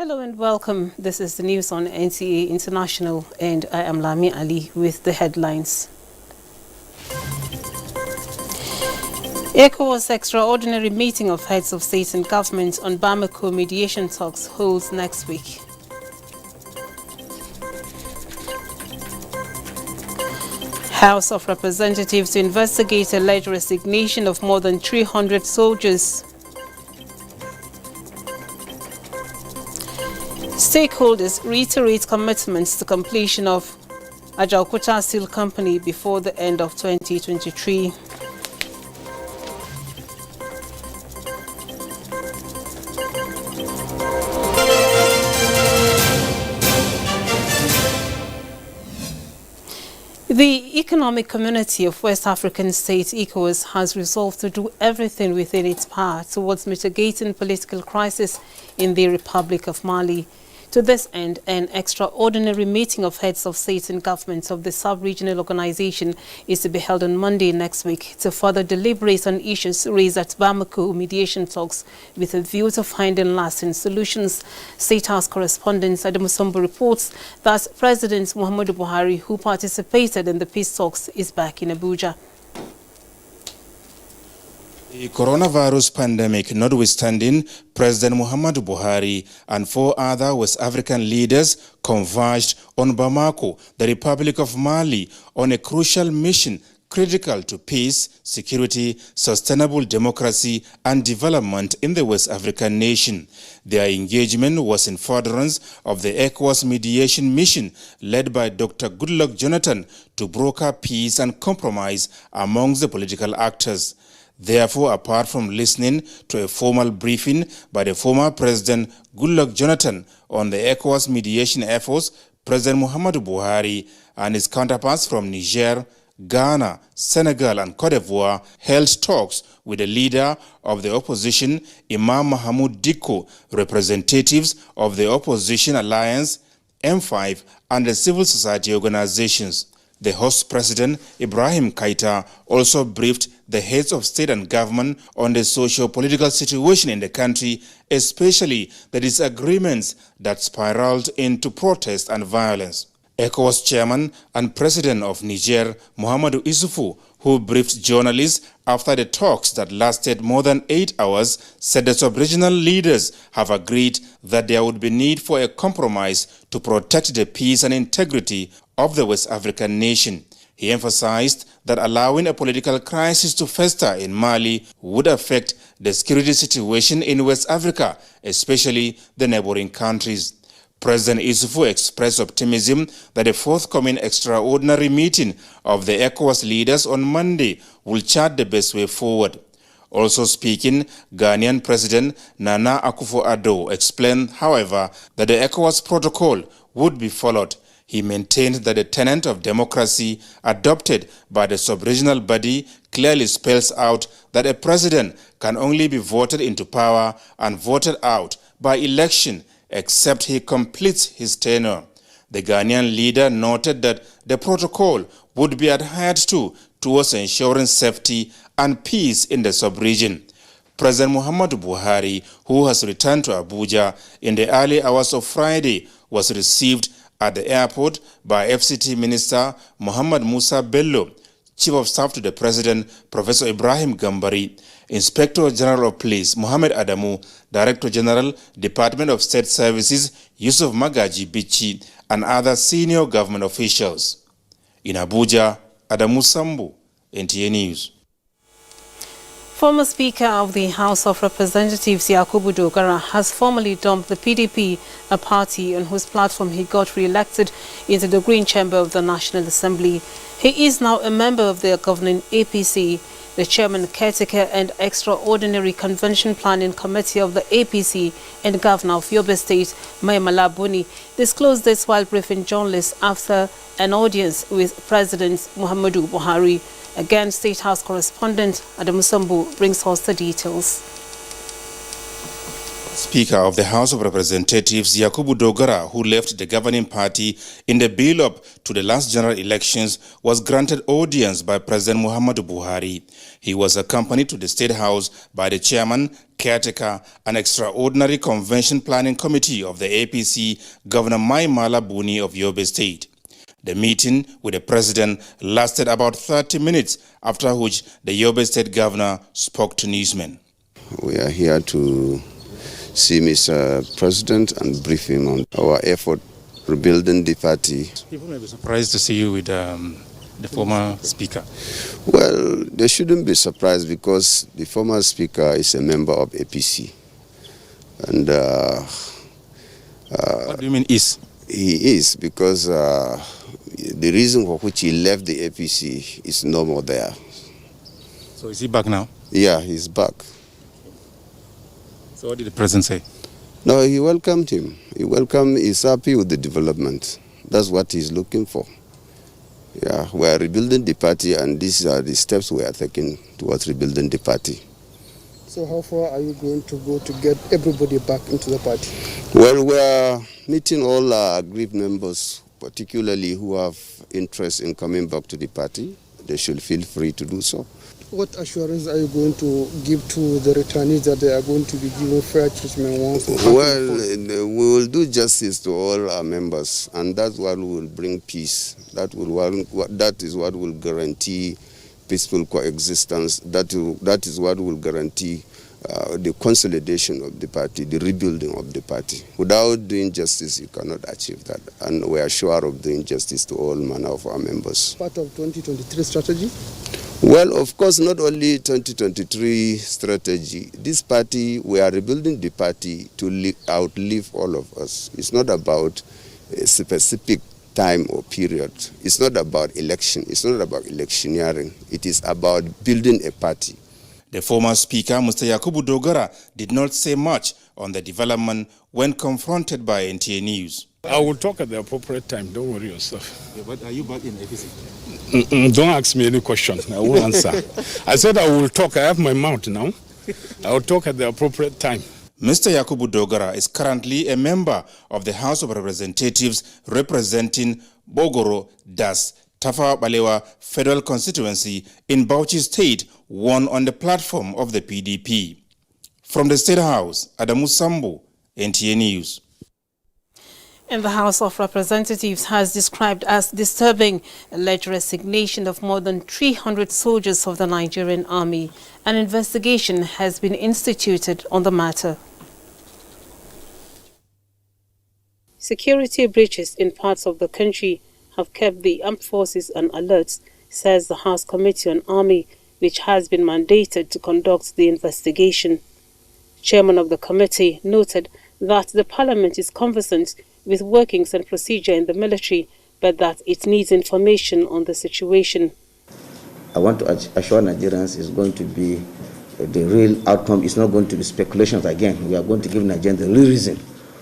Hello and welcome. This is the news on NTA International and I am Lami Ali with the headlines. ECOWAS extraordinary meeting of heads of state and government on Bamako mediation talks holds next week. House of Representatives to investigate alleged resignation of more than 300 soldiers. Stakeholders reiterate commitments to completion of Ajaokuta Steel Company before the end of 2023. The Economic Community of West African States, ECOWAS, has resolved to do everything within its power towards mitigating political crisis in the Republic of Mali. To this end, an extraordinary meeting of heads of states and governments of the sub-regional organization is to be held on Monday next week to further deliberate on issues raised at Bamako mediation talks with a view to finding lasting solutions. State House correspondent Ajaokuta reports that President Muhammadu Buhari, who participated in the peace talks, is back in Abuja. The coronavirus pandemic notwithstanding, President Muhammadu Buhari and 4 other West African leaders converged on Bamako, the Republic of Mali, on a crucial mission critical to peace, security, sustainable democracy and development in the West African nation. Their engagement was in furtherance of the ECOWAS mediation mission led by Dr. Goodluck Jonathan to broker peace and compromise amongst the political actors. Therefore, apart from listening to a formal briefing by the former President Goodluck Jonathan on the ECOWAS mediation efforts, President Muhammadu Buhari and his counterparts from Niger, Ghana, Senegal and Cote d'Ivoire held talks with the leader of the opposition, Imam Mahamoud Dicko, representatives of the Opposition Alliance, M5 and the civil society organizations. The host president, Ibrahim Keita, also briefed the heads of state and government on the socio-political situation in the country, especially the disagreements that spiraled into protest and violence. ECOWAS chairman and president of Niger, Muhammadu Isufu, who briefed journalists after the talks that lasted more than 8 hours, said the sub-regional leaders have agreed that there would be need for a compromise to protect the peace and integrity of the West African nation. He emphasized that allowing a political crisis to fester in Mali would affect the security situation in West Africa, especially the neighboring countries. President Isufu expressed optimism that a forthcoming extraordinary meeting of the ECOWAS leaders on Monday will chart the best way forward. Also speaking, Ghanaian President Nana Akufo-Addo explained, however, that the ECOWAS protocol would be followed. He maintained that the tenet of democracy adopted by the sub-regional body clearly spells out that a president can only be voted into power and voted out by election except he completes his tenure. The Ghanaian leader noted that the protocol would be adhered to towards ensuring safety and peace in the sub-region. President Muhammadu Buhari, who has returned to Abuja in the early hours of Friday, was received at the airport by FCT Minister Muhammad Musa Bello, Chief of Staff to the President Professor Ibrahim Gambari, Inspector General of Police Mohammed Adamu, Director General, Department of State Services Yusuf Magaji Bichi, and other senior government officials. In Abuja, Adamu Sambu, NTA News. Former Speaker of the House of Representatives Yakubu Dogara has formally dumped the PDP, a party on whose platform he got re-elected into the Green Chamber of the National Assembly. He is now a member of the governing APC. The chairman, caretaker and extraordinary convention planning committee of the APC and governor of Yobe State, Maimala Buni, disclosed this while briefing journalists after an audience with President Muhammadu Buhari. Again, State House correspondent Ajaokuta brings us the details. Speaker of the House of Representatives Yakubu Dogara, who left the governing party in the build-up to the last general elections, was granted audience by President Muhammadu Buhari. He was accompanied to the State House by the chairman, caretaker, and extraordinary convention planning committee of the APC, Governor Mai Mala Buni of Yobe State. The meeting with the president lasted about 30 minutes, after which the Yobe State governor spoke to newsmen. We are here to see Mr. President and brief him on our effort rebuilding the party. People may be surprised to see you with the former speaker. Well, they shouldn't be surprised because the former speaker is a member of APC. And what do you mean is? He is because the reason for which he left the APC is no more there. So is he back now? Yeah, he's back. So what did the president say? No, he welcomed him. He's happy with the development. That's what he's looking for. Yeah, we are rebuilding the party, and these are the steps we are taking towards rebuilding the party. So how far are you going to go to get everybody back into the party? Well, we are meeting all our aggrieved members, particularly who have interest in coming back to the party. They should feel free to do so. What assurance are you going to give to the returnees that they are going to be given fair treatment once? Well, we will do justice to all our members, and that's what will bring peace. That is what will guarantee peaceful coexistence. That is what will guarantee the consolidation of the party, the rebuilding of the party. Without doing justice, you cannot achieve that. And we are sure of doing justice to all manner of our members. Part of 2023 strategy? Well, of course, not only 2023 strategy. This party, we are rebuilding the party to outlive all of us. It's not about a specific time or period. It's not about election. It's not about electioneering. It is about building a party. The former speaker, Mr. Yakubu Dogara, did not say much on the development when confronted by NTA News. I will talk at the appropriate time. Don't worry yourself. Yeah, but are you back in APC? Don't ask me any question. I won't answer. I said I will talk. I have my mouth now. I will talk at the appropriate time. Mr. Yakubu Dogara is currently a member of the House of Representatives representing Bogoro Das Tafawa Balewa Federal Constituency in Bauchi State, won on the platform of the PDP. From the State House, Adamu Sambo, NTA News. And the House of Representatives has described as disturbing alleged resignation of more than 300 soldiers of the Nigerian army. An investigation has been instituted on the matter. Security breaches in parts of the country have kept the armed forces on alert, says the House Committee on Army, which has been mandated to conduct the investigation. Chairman of the committee noted that the Parliament is conversant with workings and procedure in the military, but that it needs information on the situation. I want to assure Nigerians it's going to be the real outcome. It's not going to be speculations again. We are going to give Nigerians the real reason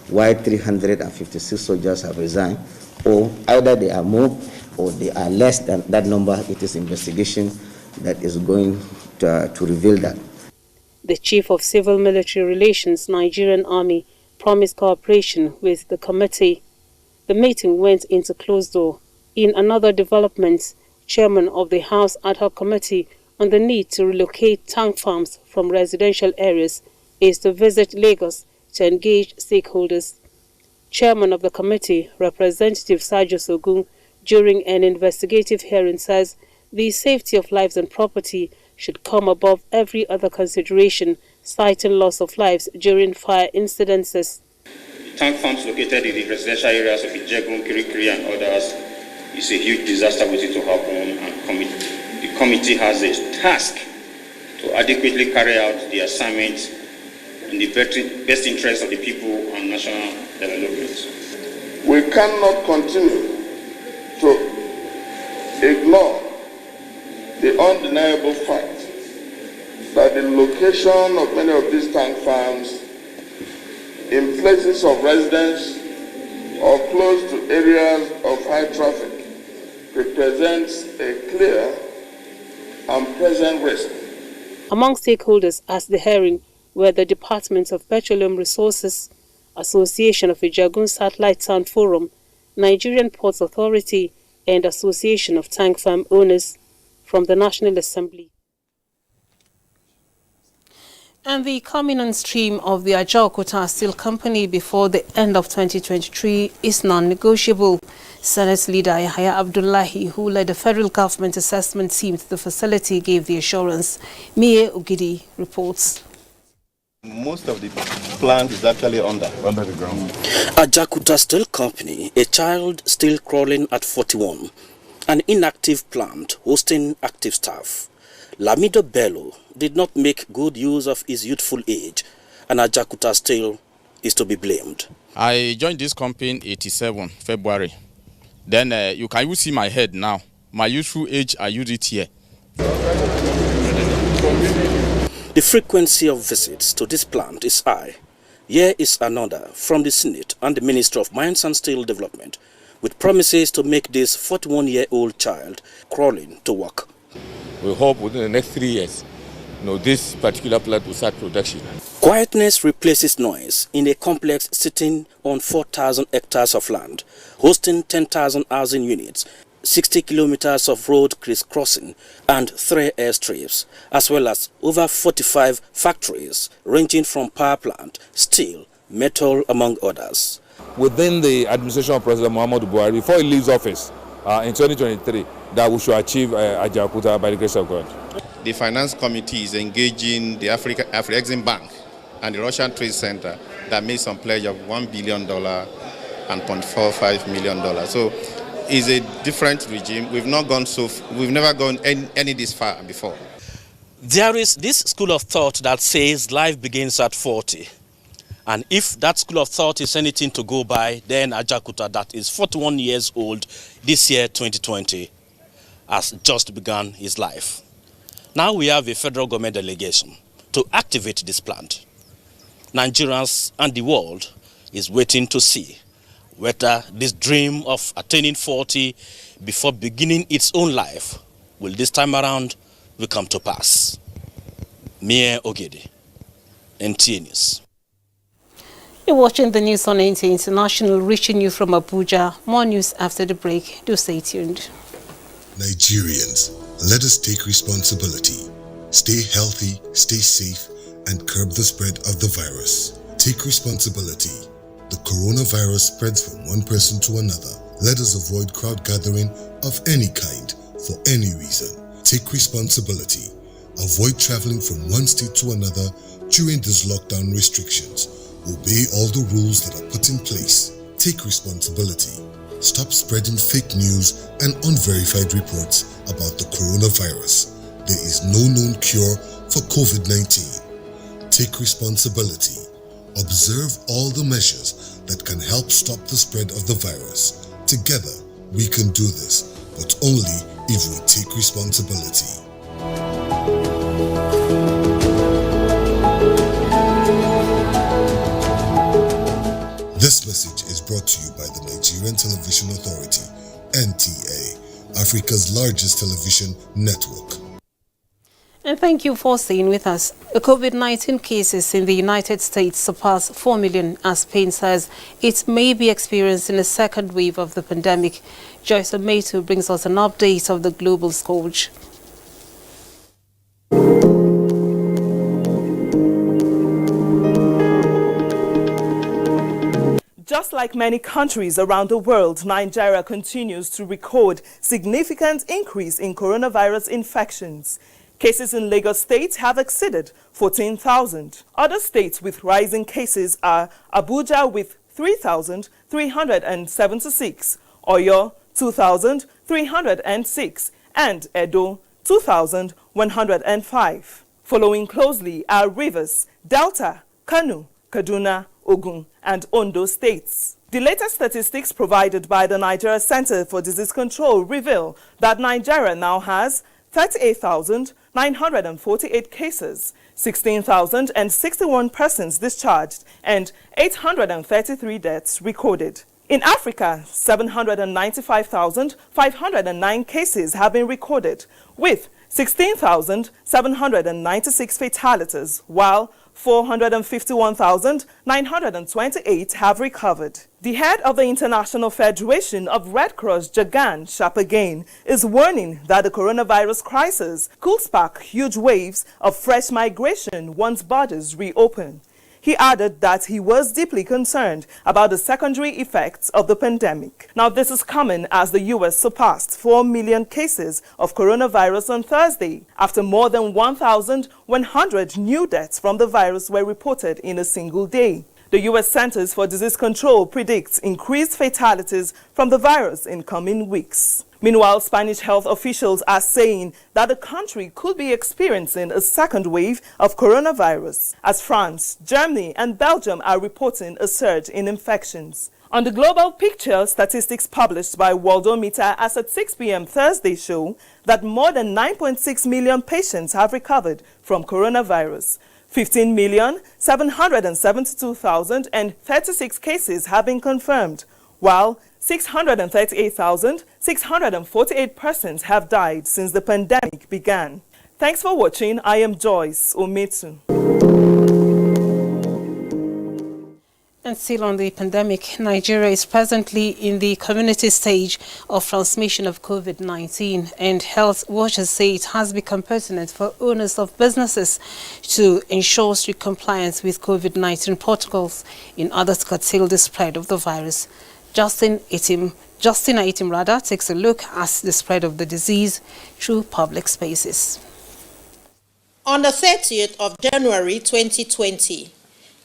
why 356 soldiers have resigned, or either they are more or they are less than that number. It is investigation that is going to reveal that. The Chief of Civil Military Relations, Nigerian Army, promised cooperation with the committee. The meeting went into closed door. In another development, Chairman of the House Ad Hoc Committee on the need to relocate tank farms from residential areas is to visit Lagos to engage stakeholders. Chairman of the committee, Representative Sajo Sogun, during an investigative hearing says the safety of lives and property should come above every other consideration, citing loss of lives during fire incidences. Tank farms located in the residential areas of Ijegun, Kirikiri and others is a huge disaster waiting to happen, and the committee has a task to adequately carry out the assignment in the best interest of the people and national development. We cannot continue to ignore the undeniable fact that the location of many of these tank farms in places of residence or close to areas of high traffic represents a clear and present risk. Among stakeholders at the hearing where the Department of Petroleum Resources, Association of Ijagun Satellite Town Forum, Nigerian Ports Authority, and Association of Tank Farm Owners from the National Assembly. And the coming on stream of the Ajaokuta Steel Company before the end of 2023 is non-negotiable. Senate leader Yahya Abdullahi, who led the federal government assessment team to the facility, gave the assurance. Mie Ogidi reports. Most of the plant is actually under the ground. Ajaokuta Steel Company, a child still crawling at 41, an inactive plant hosting active staff. Lamido Bello did not make good use of his youthful age, and Ajaokuta Steel is to be blamed. I joined this company in 87 February. Then you can see my head now. My youthful age, I use it here. The frequency of visits to this plant is high. Here is another from the Senate and the Minister of Mines and Steel Development, with promises to make this 41-year-old child crawling to work. We hope within the next 3 years, this particular plant will start production. Quietness replaces noise in a complex sitting on 4,000 hectares of land, hosting 10,000 housing units, 60 kilometers of road crisscrossing, and 3 airstrips, as well as over 45 factories ranging from power plant, steel, metal, among others. Within the administration of President Muhammadu Buhari, before he leaves office in 2023, that we should achieve Ajaokuta by the grace of God. The Finance Committee is engaging the Afrexim Bank and the Russian Trade Center that made some pledge of $1 billion and $0.45 million. So it's a different regime. We've never gone any this far before. There is this school of thought that says life begins at 40. And if that school of thought is anything to go by, then Ajaokuta, that is 41 years old this year, 2020, has just begun his life. Now we have a federal government delegation to activate this plant. Nigerians and the world is waiting to see whether this dream of attaining 40 before beginning its own life will this time around will come to pass. Mie Ogede, NTA News. You're watching the news on NTA International, reaching you from Abuja. More news after the break. Do stay tuned. Nigerians, let us take responsibility. Stay healthy, stay safe, and curb the spread of the virus. Take responsibility. The coronavirus spreads from one person to another. Let us avoid crowd gathering of any kind for any reason. Take responsibility. Avoid traveling from one state to another during these lockdown restrictions. Obey all the rules that are put in place. Take responsibility. Stop spreading fake news and unverified reports about the coronavirus. There is no known cure for COVID-19. Take responsibility. Observe all the measures that can help stop the spread of the virus. Together, we can do this, but only if we take responsibility. This message is brought to you by the Nigerian Television Authority, NTA, Africa's largest television network. And thank you for staying with us. The COVID-19 cases in the United States surpass 4 million as Spain says it may be experiencing a second wave of the pandemic. Joyce Ometo brings us an update of the global scourge. Just like many countries around the world, Nigeria continues to record significant increase in coronavirus infections. Cases in Lagos State have exceeded 14,000. Other states with rising cases are Abuja with 3,376, Oyo 2,306, and Edo 2,105. Following closely are Rivers, Delta, Kano, Kaduna, Ogun, and Ondo states. The latest statistics provided by the Nigeria Center for Disease Control reveal that Nigeria now has 38,948 cases, 16,061 persons discharged, and 833 deaths recorded. In Africa, 795,509 cases have been recorded, with 16,796 fatalities, while 451,928 have recovered. The head of the International Federation of Red Cross, Jagan Shapagain, is warning that the coronavirus crisis could spark huge waves of fresh migration once borders reopen. He added that he was deeply concerned about the secondary effects of the pandemic. Now, this is coming as the U.S. surpassed 4 million cases of coronavirus on Thursday, after more than 1,100 new deaths from the virus were reported in a single day. The U.S. Centers for Disease Control predicts increased fatalities from the virus in coming weeks. Meanwhile, Spanish health officials are saying that the country could be experiencing a second wave of coronavirus, as France, Germany and Belgium are reporting a surge in infections. On the global picture, statistics published by Worldometer as at 6 p.m. Thursday show that more than 9.6 million patients have recovered from coronavirus. 15,772,036 cases have been confirmed, while 638,648 persons have died since the pandemic began. Thanks for watching. I am Joyce Ometu. And still on the pandemic, Nigeria is presently in the community stage of transmission of COVID-19, and health watchers say it has become pertinent for owners of businesses to ensure strict compliance with COVID-19 protocols in order to curtail the spread of the virus. Justina Itim takes a look at the spread of the disease through public spaces. On the 30th of January 2020,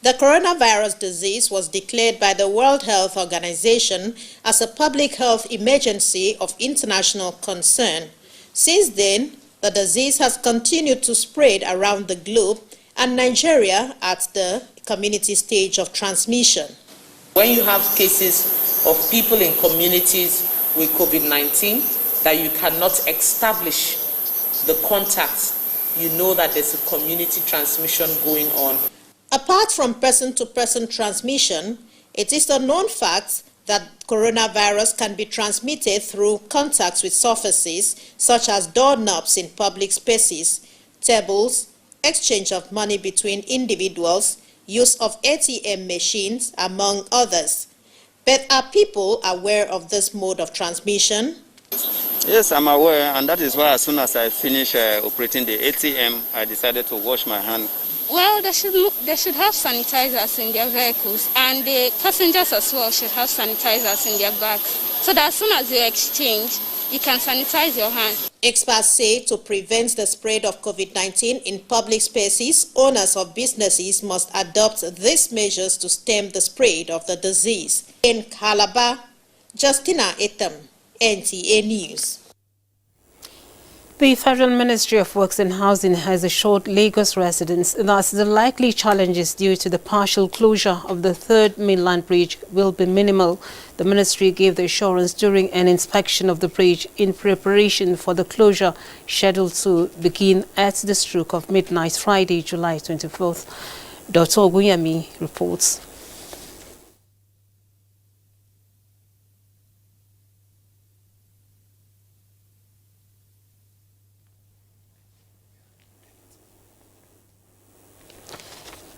the coronavirus disease was declared by the World Health Organization as a public health emergency of international concern. Since then, the disease has continued to spread around the globe, and Nigeria at the community stage of transmission. When you have cases of people in communities with COVID-19 that you cannot establish the contacts, you know that there's a community transmission going on. Apart from person-to-person transmission, it is a known fact that coronavirus can be transmitted through contacts with surfaces such as doorknobs in public spaces, tables, exchange of money between individuals, use of ATM machines, among others. But are people aware of this mode of transmission? Yes, I'm aware, and that is why as soon as I finish operating the ATM, I decided to wash my hand. Well, they should have sanitizers in their vehicles, and the passengers as well should have sanitizers in their bags, so that as soon as you exchange, you can sanitize your hand. Experts say to prevent the spread of COVID-19 in public spaces, owners of businesses must adopt these measures to stem the spread of the disease. In Calabar, Justina Itim, NTA News. The Federal Ministry of Works and Housing has assured Lagos residents that the likely challenges due to the partial closure of the third mainland bridge will be minimal. The ministry gave the assurance during an inspection of the bridge in preparation for the closure scheduled to begin at the stroke of midnight Friday, July 24th. Dr. Oguyemi reports.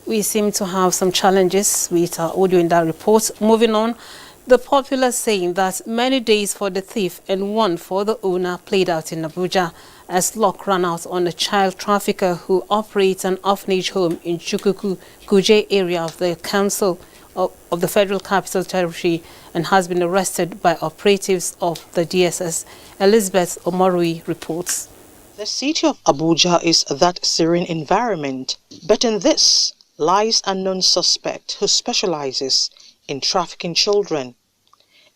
We seem to have some challenges with our audio in that report. Moving on, the popular saying that many days for the thief and one for the owner played out in Abuja as luck ran out on a child trafficker who operates an orphanage home in Chukuku, Kuje area of the council of the Federal Capital Territory and has been arrested by operatives of the DSS. Elizabeth Omorui reports. The city of Abuja is that serene environment, but in this lies a known suspect who specializes in trafficking children.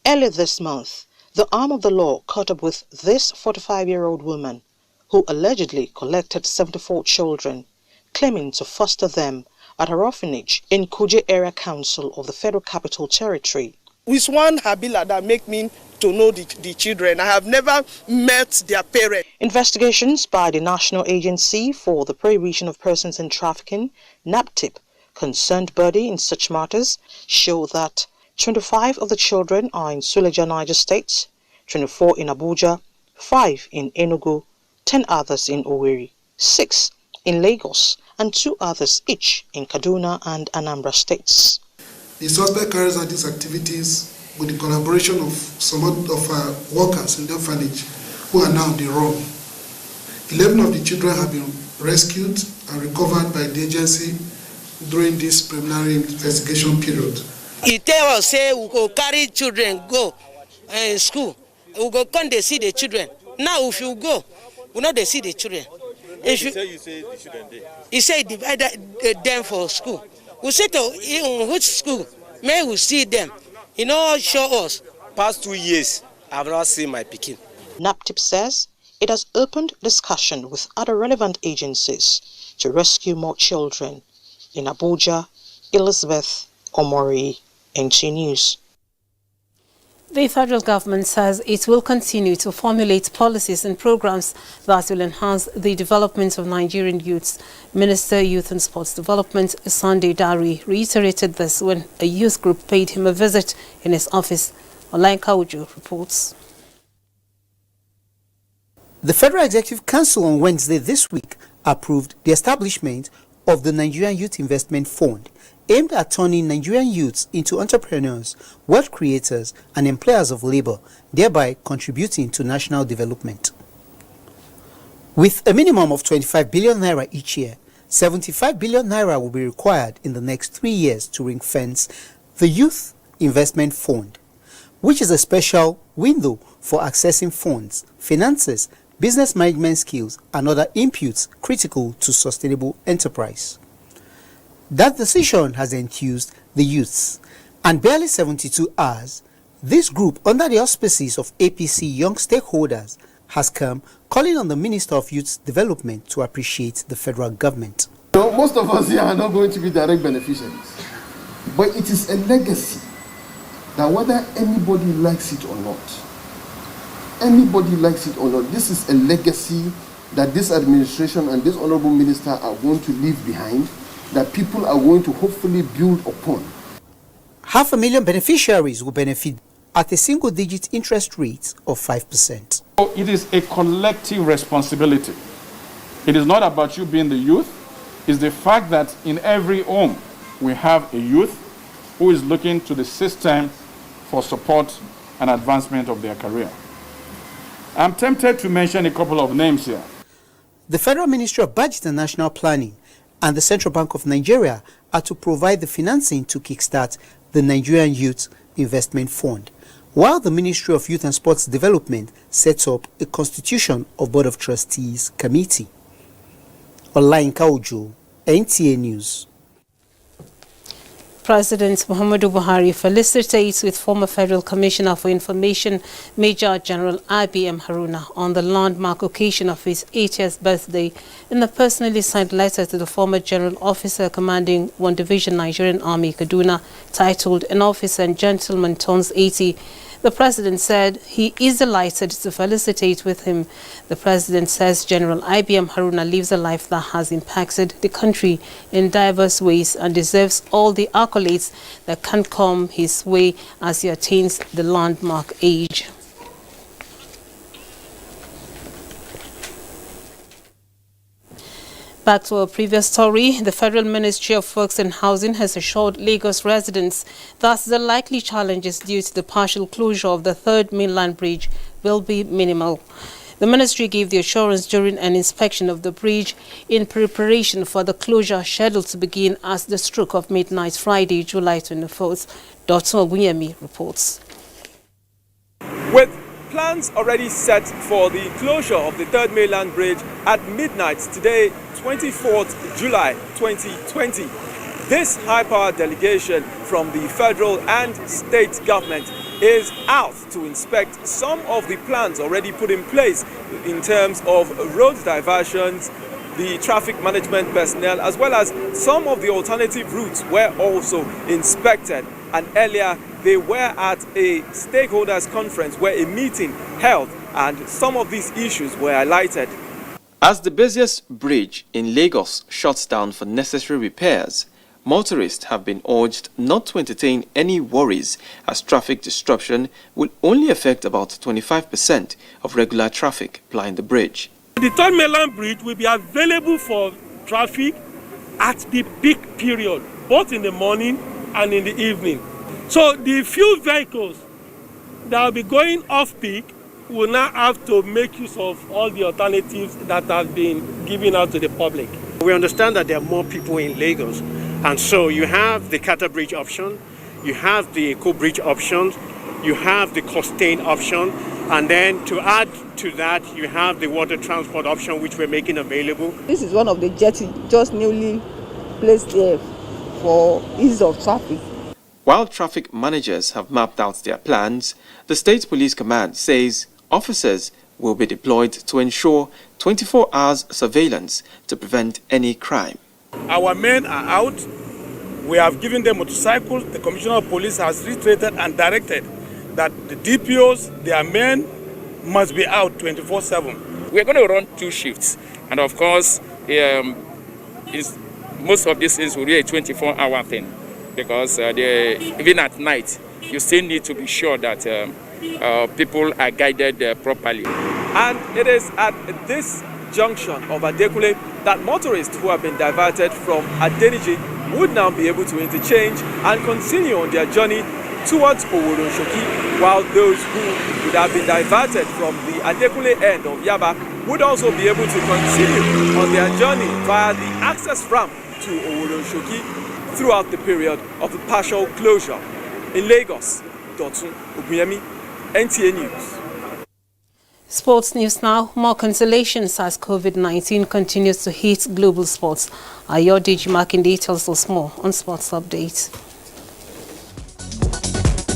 Early this month, the arm of the law caught up with this 45-year-old woman who allegedly collected 74 children, claiming to foster them at her orphanage in Kuje Area Council of the Federal Capital Territory. With one habila that make me to know the children. I have never met their parents. Investigations by the National Agency for the Prohibition of Persons in Trafficking, NAPTIP, concerned body in such matters, show that 25 of the children are in Suleja, Niger State, 24 in Abuja, 5 in Enugu, 10 others in Owerri, 6 in Lagos and 2 others each in Kaduna and Anambra states. The suspect carries out these activities with the collaboration of some of our workers in the orphanage who are now on the run. 11 of the children have been rescued and recovered by the agency during this preliminary investigation period. He tell us, say we go carry children go school. We go come they see the children. Now if you go, we know they see the children. If you say the children there. He say divide them for school. We say to which school? May we see them. You know, show us. Past 2 years, I have not seen my pikin. NAPTIP says it has opened discussion with other relevant agencies to rescue more children. In Abuja, Elizabeth Omori, NTA News. The federal government says it will continue to formulate policies and programs that will enhance the development of Nigerian youths. Minister Youth and Sports Development Sunday Dari reiterated this when a youth group paid him a visit in his office. Olayinka Ojo reports. The Federal Executive Council on Wednesday this week approved the establishment of the Nigerian Youth Investment Fund, aimed at turning Nigerian youths into entrepreneurs, wealth creators, and employers of labor, thereby contributing to national development. With a minimum of 25 billion naira each year, 75 billion naira will be required in the next 3 years to ring-fence the Youth Investment Fund, which is a special window for accessing funds, finances, business management skills, and other inputs critical to sustainable enterprise. That decision has enthused the youths, and barely 72 hours, this group, under the auspices of APC Young Stakeholders, has come calling on the Minister of Youth Development to appreciate the federal government. So most of us here are not going to be direct beneficiaries, but it is a legacy that whether anybody likes it or not, this is a legacy that this administration and this honorable minister are going to leave behind, that people are going to hopefully build upon. 500,000 beneficiaries will benefit at a single-digit interest rate of 5%. So it is a collective responsibility. It is not about you being the youth. It's the fact that in every home we have a youth who is looking to the system for support and advancement of their career. I'm tempted to mention a couple of names here. The Federal Ministry of Budget and National Planning and the Central Bank of Nigeria are to provide the financing to kickstart the Nigerian Youth Investment Fund, while the Ministry of Youth and Sports Development sets up a Constitution of Board of Trustees Committee. Olayinka Ojo, NTA News. President Muhammadu Buhari felicitates with former Federal Commissioner for Information, Major General IBM Haruna, on the landmark occasion of his 80th birthday. In a personally signed letter to the former General Officer commanding 1 Division Nigerian Army, Kaduna, titled "An Officer and Gentleman Turns 80," the President said he is delighted to felicitate with him. The President says General IBM Haruna lives a life that has impacted the country in diverse ways and deserves all the accolades that can come his way as he attains the landmark age. Back to our previous story, the Federal Ministry of Works and Housing has assured Lagos residents that the likely challenges due to the partial closure of the third mainland bridge will be minimal. The ministry gave the assurance during an inspection of the bridge in preparation for the closure scheduled to begin at the stroke of midnight Friday, July 24th. Dr. Ogunyemi reports. With plans already set for the closure of the third mainland bridge at midnight today, 24th July 2020. This high-power delegation from the federal and state government is out to inspect some of the plans already put in place in terms of road diversions. The traffic management personnel as well as some of the alternative routes were also inspected, and earlier they were at a stakeholders conference where a meeting held and some of these issues were highlighted. As the busiest bridge in Lagos shuts down for necessary repairs, motorists have been urged not to entertain any worries, as traffic disruption will only affect about 25% of regular traffic plying the bridge. The third mainland bridge will be available for traffic at the peak period, both in the morning and in the evening. So the few vehicles that will be going off-peak will now have to make use of all the alternatives that have been given out to the public. We understand that there are more people in Lagos, and so you have the Carter Bridge option, you have the Eco Bridge option, you have the Costain option, and then to add to that, you have the water transport option, which we're making available. This is one of the jetty just newly placed there for ease of traffic. While traffic managers have mapped out their plans, the State Police Command says officers will be deployed to ensure 24 hours surveillance to prevent any crime. Our men are out. We have given them motorcycles. The Commissioner of Police has reiterated and directed that the DPOs, their men, must be out 24/7. We're going to run 2 shifts, and of course, most of these things will be a 24-hour thing, because even at night, you still need to be sure that people are guided properly. And it is at this junction of Adekule that motorists who have been diverted from Adeniji would now be able to interchange and continue on their journey towards Owodonshoki, while those who would have been diverted from the Adekule end of Yaba would also be able to continue on their journey via the access ramp to Owodonshoki throughout the period of the partial closure. In Lagos, Dotun Ogunyemi, NTA News. Sports news now. More consolations as COVID-19 continues to hit global sports. Ayodeji marking details of more on Sports Updates.